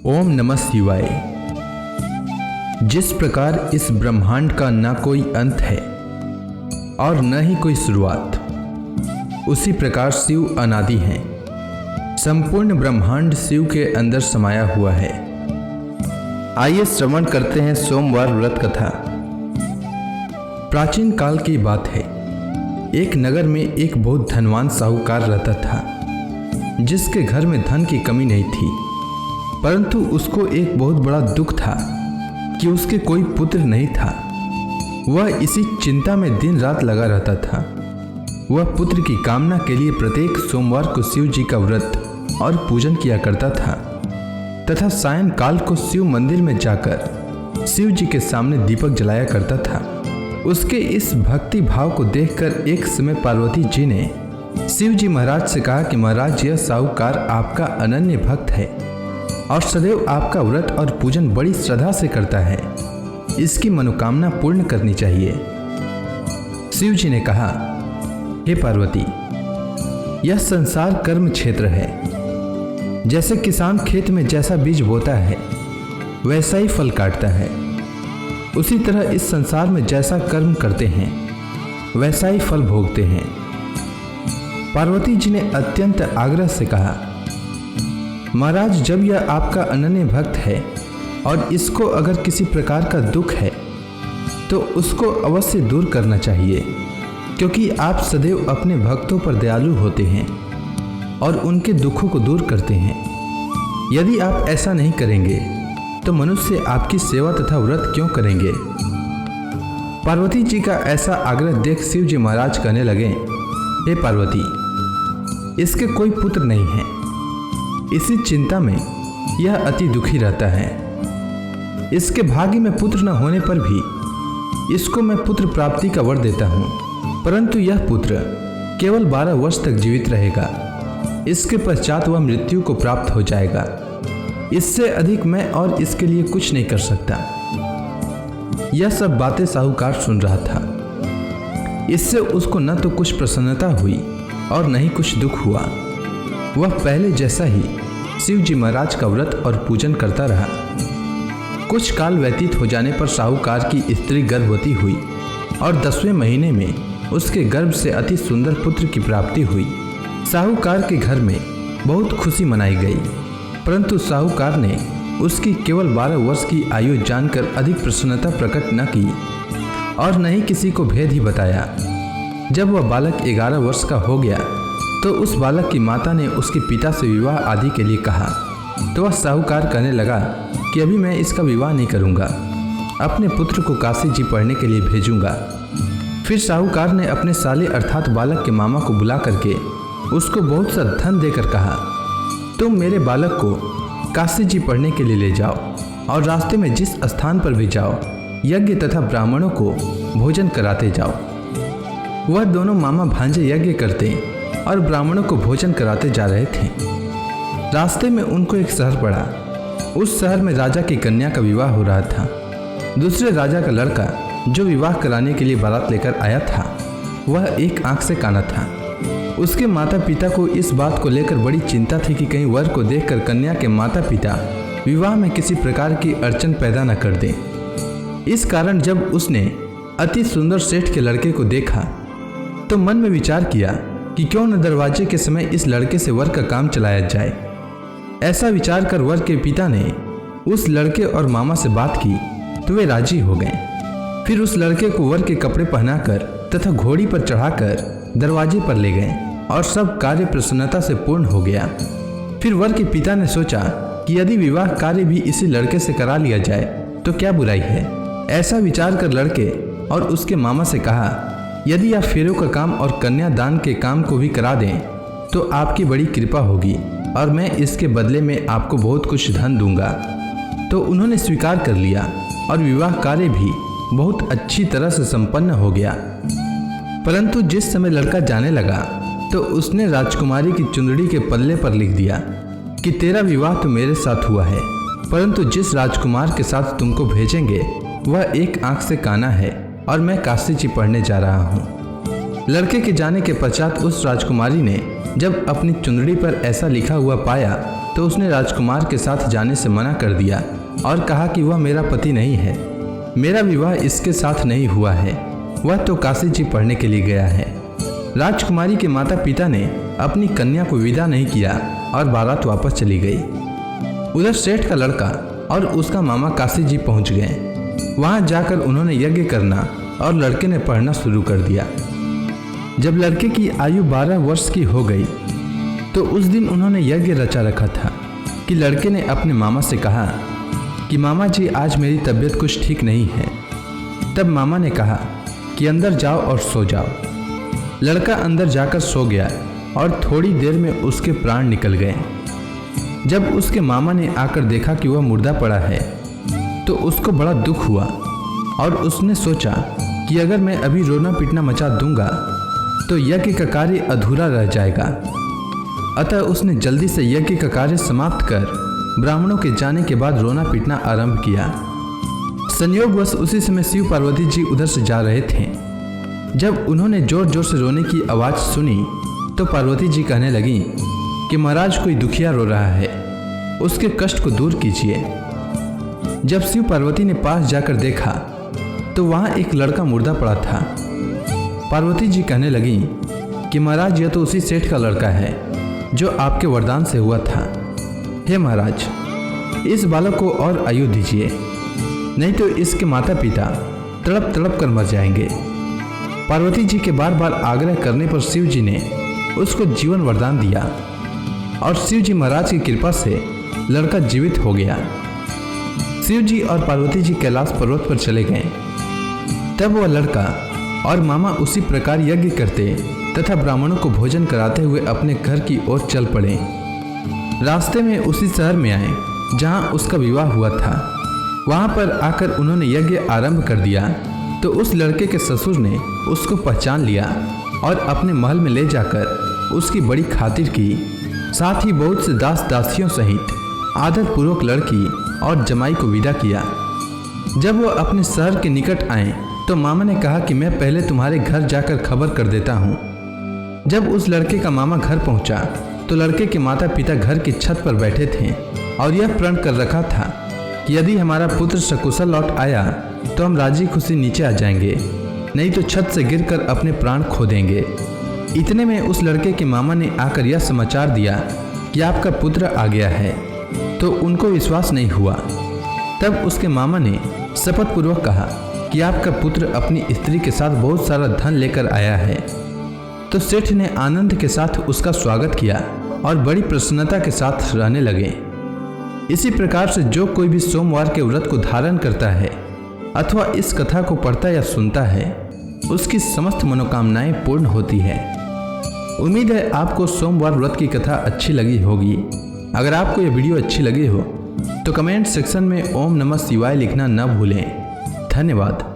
ओम नमः शिवाय। जिस प्रकार इस ब्रह्मांड का न कोई अंत है और न ही कोई शुरुआत, उसी प्रकार शिव अनादि हैं। संपूर्ण ब्रह्मांड शिव के अंदर समाया हुआ है। आइए श्रवण करते हैं सोमवार व्रत कथा। प्राचीन काल की बात है। एक नगर में एक बहुत धनवान साहूकार रहता था, जिसके घर में धन की कमी नहीं थी, परंतु उसको एक बहुत बड़ा दुख था कि उसके कोई पुत्र नहीं था। वह इसी चिंता में दिन रात लगा रहता था। वह पुत्र की कामना के लिए प्रत्येक सोमवार को शिव जी का व्रत और पूजन किया करता था तथा सायंकाल को शिव मंदिर में जाकर शिव जी के सामने दीपक जलाया करता था। उसके इस भक्ति भाव को देखकर एक समय पार्वती जी ने शिव जी महाराज से कहा कि महाराज, यह साहूकार आपका अनन्य भक्त है और सदैव आपका व्रत और पूजन बड़ी श्रद्धा से करता है। इसकी मनोकामना पूर्ण करनी चाहिए। शिव जी ने कहा, हे पार्वती, यह संसार कर्म क्षेत्र है। जैसे किसान खेत में जैसा बीज बोता है वैसा ही फल काटता है, उसी तरह इस संसार में जैसा कर्म करते हैं वैसा ही फल भोगते हैं। पार्वती जी ने अत्यंत आग्रह से कहा, महाराज, जब यह आपका अनन्य भक्त है और इसको अगर किसी प्रकार का दुख है तो उसको अवश्य दूर करना चाहिए, क्योंकि आप सदैव अपने भक्तों पर दयालु होते हैं और उनके दुखों को दूर करते हैं। यदि आप ऐसा नहीं करेंगे तो मनुष्य आपकी सेवा तथा व्रत क्यों करेंगे। पार्वती जी का ऐसा आग्रह देख शिव जी महाराज कहने लगे, हे पार्वती, इसके कोई पुत्र नहीं है। इसी चिंता में यह अति दुखी रहता है। इसके भाग्य में पुत्र न होने पर भी इसको मैं पुत्र प्राप्ति का वर देता हूँ, परंतु यह पुत्र केवल 12 वर्ष तक जीवित रहेगा। इसके पश्चात वह मृत्यु को प्राप्त हो जाएगा। इससे अधिक मैं और इसके लिए कुछ नहीं कर सकता। यह सब बातें साहूकार सुन रहा था। इससे उसको न तो कुछ प्रसन्नता हुई और न ही कुछ दुख हुआ। वह पहले जैसा ही शिव जी महाराज का व्रत और पूजन करता रहा। कुछ काल व्यतीत हो जाने पर साहूकार की स्त्री गर्भवती हुई और 10वें महीने में उसके गर्भ से अति सुंदर पुत्र की प्राप्ति हुई। साहूकार के घर में बहुत खुशी मनाई गई, परंतु साहूकार ने उसकी केवल 12 वर्ष की आयु जानकर अधिक प्रसन्नता प्रकट न की और न ही किसी को भेद ही बताया। जब वह बालक 11 वर्ष का हो गया तो उस बालक की माता ने उसके पिता से विवाह आदि के लिए कहा, तो वह साहूकार कहने लगा कि अभी मैं इसका विवाह नहीं करूंगा, अपने पुत्र को काशी जी पढ़ने के लिए भेजूंगा। फिर साहूकार ने अपने साले अर्थात बालक के मामा को बुला करके उसको बहुत सा धन देकर कहा, तुम मेरे बालक को काशी जी पढ़ने के लिए ले जाओ और रास्ते में जिस स्थान पर भी जाओ यज्ञ तथा ब्राह्मणों को भोजन कराते जाओ। वह दोनों मामा भांजे यज्ञ करते और ब्राह्मणों को भोजन कराते जा रहे थे। रास्ते में उनको एक शहर पड़ा। उस शहर में राजा की कन्या का विवाह हो रहा था। दूसरे राजा का लड़का जो विवाह कराने के लिए बारात लेकर आया था, वह एक आंख से काना था। उसके माता पिता को इस बात को लेकर बड़ी चिंता थी कि कहीं वर को देखकर कन्या के माता पिता विवाह में किसी प्रकार की अड़चन पैदा न कर दें। इस कारण जब उसने अति सुंदर सेठ के लड़के को देखा तो मन में विचार किया कि क्यों न दरवाजे के समय इस लड़के से वर का काम चलाया जाए। ऐसा विचार कर वर के पिता ने उस लड़के और मामा से बात की तो वे राजी हो गए। फिर उस लड़के को वर के कपड़े पहनाकर तथा घोड़ी पर चढ़ाकर दरवाजे पर ले गए और सब कार्य प्रसन्नता से पूर्ण हो गया। फिर वर के पिता ने सोचा कि यदि विवाह कार्य भी इसी लड़के से करा लिया जाए तो क्या बुराई है। ऐसा विचार कर लड़के और उसके मामा से कहा, यदि आप फेरों का काम और कन्यादान के काम को भी करा दें तो आपकी बड़ी कृपा होगी और मैं इसके बदले में आपको बहुत कुछ धन दूंगा। तो उन्होंने स्वीकार कर लिया और विवाह कार्य भी बहुत अच्छी तरह से संपन्न हो गया। परंतु जिस समय लड़का जाने लगा तो उसने राजकुमारी की चुंदड़ी के पल्ले पर लिख दिया कि तेरा विवाह तो मेरे साथ हुआ है, परंतु जिस राजकुमार के साथ तुमको भेजेंगे वह एक आंख से काना है और मैं काशी जी पढ़ने जा रहा हूँ। लड़के के जाने के पश्चात उस राजकुमारी ने जब अपनी चुंदड़ी पर ऐसा लिखा हुआ पाया तो उसने राजकुमार के साथ जाने से मना कर दिया और कहा कि वह मेरा पति नहीं है, मेरा विवाह इसके साथ नहीं हुआ है, वह तो काशी जी पढ़ने के लिए गया है। राजकुमारी के माता पिता ने अपनी कन्या को विदा नहीं किया और बारात वापस चली गई। उधर सेठ का लड़का और उसका मामा काशी जी पहुंच गए। वहां जाकर उन्होंने यज्ञ करना और लड़के ने पढ़ना शुरू कर दिया। जब लड़के की आयु 12 वर्ष की हो गई तो उस दिन उन्होंने यज्ञ रचा रखा था कि लड़के ने अपने मामा से कहा कि मामा जी आज मेरी तबीयत कुछ ठीक नहीं है। तब मामा ने कहा कि अंदर जाओ और सो जाओ। लड़का अंदर जाकर सो गया और थोड़ी देर में उसके प्राण निकल गए। जब उसके मामा ने आकर देखा कि वह मुर्दा पड़ा है तो उसको बड़ा दुख हुआ और उसने सोचा कि अगर मैं अभी रोना पीटना मचा दूंगा तो यज्ञ का कार्य अधूरा रह जाएगा। अतः उसने जल्दी से यज्ञ का कार्य समाप्त कर ब्राह्मणों के जाने के बाद रोना पीटना आरंभ किया। संयोगवश उसी समय शिव पार्वती जी उधर से जा रहे थे। जब उन्होंने जोर जोर से रोने की आवाज़ सुनी तो पार्वती जी कहने लगी कि महाराज कोई दुखिया रो रहा है, उसके कष्ट को दूर कीजिए। जब शिव पार्वती ने पास जाकर देखा तो वहाँ एक लड़का मुर्दा पड़ा था। पार्वती जी कहने लगी कि महाराज यह तो उसी सेठ का लड़का है जो आपके वरदान से हुआ था। हे महाराज, इस बालक को और आयु दीजिए, नहीं तो इसके माता पिता तड़प तड़प कर मर जाएंगे। पार्वती जी के बार बार आग्रह करने पर शिव जी ने उसको जीवन वरदान दिया और शिव जी महाराज की कृपा से लड़का जीवित हो गया। शिव जी और पार्वती जी कैलाश पर्वत पर चले गए। तब वह लड़का और मामा उसी प्रकार यज्ञ करते तथा ब्राह्मणों को भोजन कराते हुए अपने घर की ओर चल पड़े। रास्ते में उसी शहर में आए जहां उसका विवाह हुआ था। वहां पर आकर उन्होंने यज्ञ आरंभ कर दिया तो उस लड़के के ससुर ने उसको पहचान लिया और अपने महल में ले जाकर उसकी बड़ी खातिर की। साथ ही बहुत से दास दासियों सहित आदर पूर्वक लड़की और जमाई को विदा किया। जब वह अपने शहर के निकट आए तो मामा ने कहा कि मैं पहले तुम्हारे घर जाकर खबर कर देता हूँ। जब उस लड़के का मामा घर पहुँचा तो लड़के के माता पिता घर की छत पर बैठे थे और यह प्रण कर रखा था कि यदि हमारा पुत्र सकुशल लौट आया तो हम राजी खुशी नीचे आ जाएंगे, नहीं तो छत से गिरकर अपने प्राण खो देंगे। इतने में उस लड़के के मामा ने आकर यह समाचार दिया कि आपका पुत्र आ गया है, तो उनको विश्वास नहीं हुआ। तब उसके मामा ने शपथ पूर्वक कहा कि आपका पुत्र अपनी स्त्री के साथ बहुत सारा धन लेकर आया है। तो सेठ ने आनंद के साथ उसका स्वागत किया और बड़ी प्रसन्नता के साथ रहने लगे। इसी प्रकार से जो कोई भी सोमवार के व्रत को धारण करता है अथवा इस कथा को पढ़ता या सुनता है उसकी समस्त मनोकामनाएं पूर्ण होती है। उम्मीद है आपको सोमवार व्रत की कथा अच्छी लगी होगी। अगर आपको यह वीडियो अच्छी लगी हो तो कमेंट सेक्शन में ओम नमः शिवाय लिखना न भूलें। धन्यवाद।